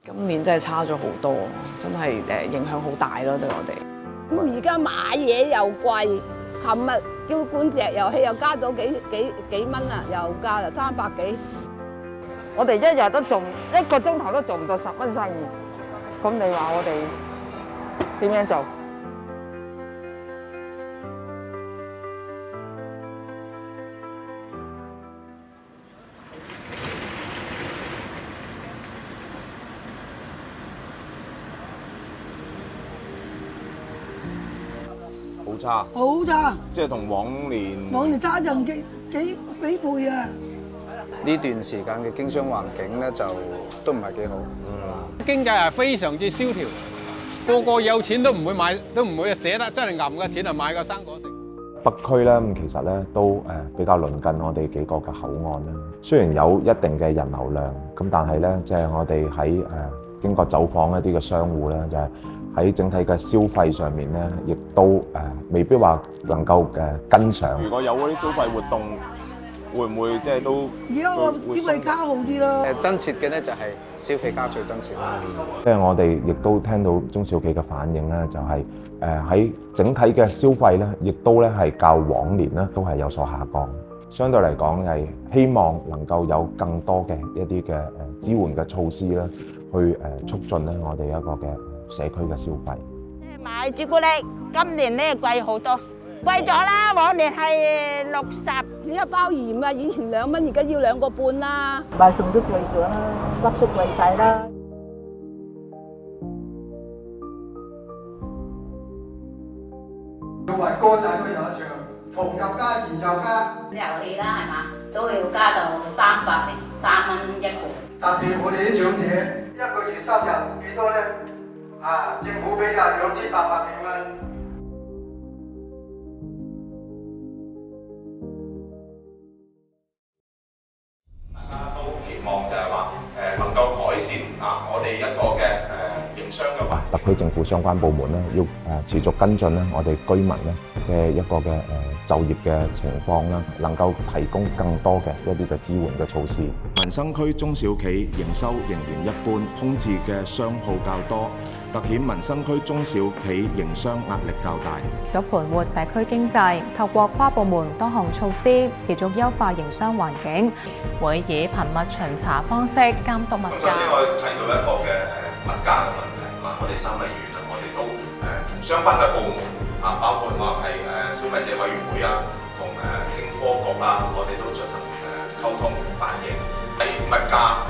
今年真係差咗好多，真係影響好大咯，對我哋。咁而家買嘢又貴，琴日叫罐石油氣又加咗幾蚊啊，又加啦300幾。我哋一日都做1個鐘頭都做唔到10蚊生意，咁你話我哋點樣做？好差，好差，即係同往年差人幾倍啊！呢段時間嘅經商環境咧就都唔係幾好。經濟係非常之蕭條，個個有錢都唔會買，都唔會捨得真係揞嘅錢嚟買個生果食。北區咧咁其實咧都比較鄰近我哋幾個嘅口岸啦。雖然有一定嘅人流量，咁但係咧即係我哋喺經過走訪一啲嘅商戶咧，就係喺整體嘅消費上面咧，亦都未必話能夠跟上。如果有嗰啲消費活動，會唔會即係都？而家個消費卡好啲咯。真切嘅咧就係消費加最真切。即係我哋亦都聽到中小企嘅反應咧，就係喺整體嘅消費咧，亦都咧係較往年咧都係有所下降。相對嚟講係希望能夠有更多嘅一啲嘅支援嘅措施咧，去促進咧我哋一個嘅社區嘅消費。買朱古力，今年咧貴好多，貴咗啦！往年係60，一包鹽啊，以前2蚊，而家要2個半啦。買餸都貴咗啦，乜都貴晒啦。要為歌仔都有得唱，糖又加，鹽又加。油氣啦，係嘛，都要加到303蚊1個。特別我哋啲長者1個月收入幾多咧？政府俾啊2800幾蚊。大家都期望就係話能夠改善我哋一個嘅營商嘅環境。特區政府相關部門咧，要持續跟進咧我哋居民咧嘅一個嘅就業嘅情況啦，能夠提供更多嘅一啲嘅支援嘅措施。民生區中小企營收仍然一般，空置嘅商鋪較多，凸顯民生區中小企營商壓力較大。為咗盤活社區經濟，透過跨部門多項措施，持續優化營商環境，會以頻密巡查方式監督物價。首先我睇到一個嘅物價嘅問題，我哋3位議員我哋都同相關嘅部門包括我係消費者委員會同經科局我哋都進行溝通反映。喺物價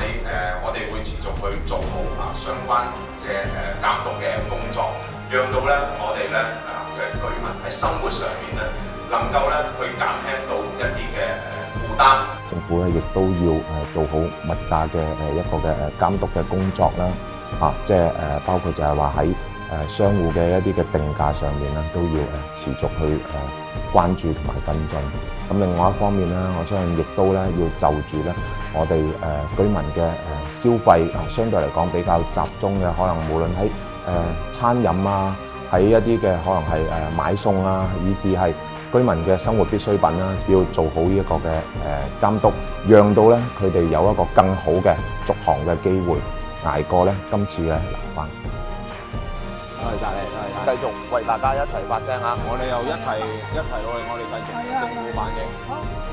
我哋會持續去做好相關嘅監督嘅工作，讓到咧我哋咧嘅居民喺生活上面咧能夠咧去減輕到一啲嘅負擔。政府咧亦都要做好物價嘅一個嘅監督嘅工作啦，即係包括就係話喺商戶嘅一啲嘅定價上面咧都要持續去關注同埋跟進。咁另外一方面咧，我相信亦都咧要就住咧我哋居民嘅消費相對嚟講比較集中嘅，可能無論喺餐飲喺一啲嘅可能係買餸以至係居民嘅生活必需品要做好呢一個嘅監督，讓到咧佢哋有一個更好嘅續航嘅機會，捱過咧今次嘅難關。多謝晒你，繼續為大家一齊發聲我哋又一齊努力，我哋繼續政府反映。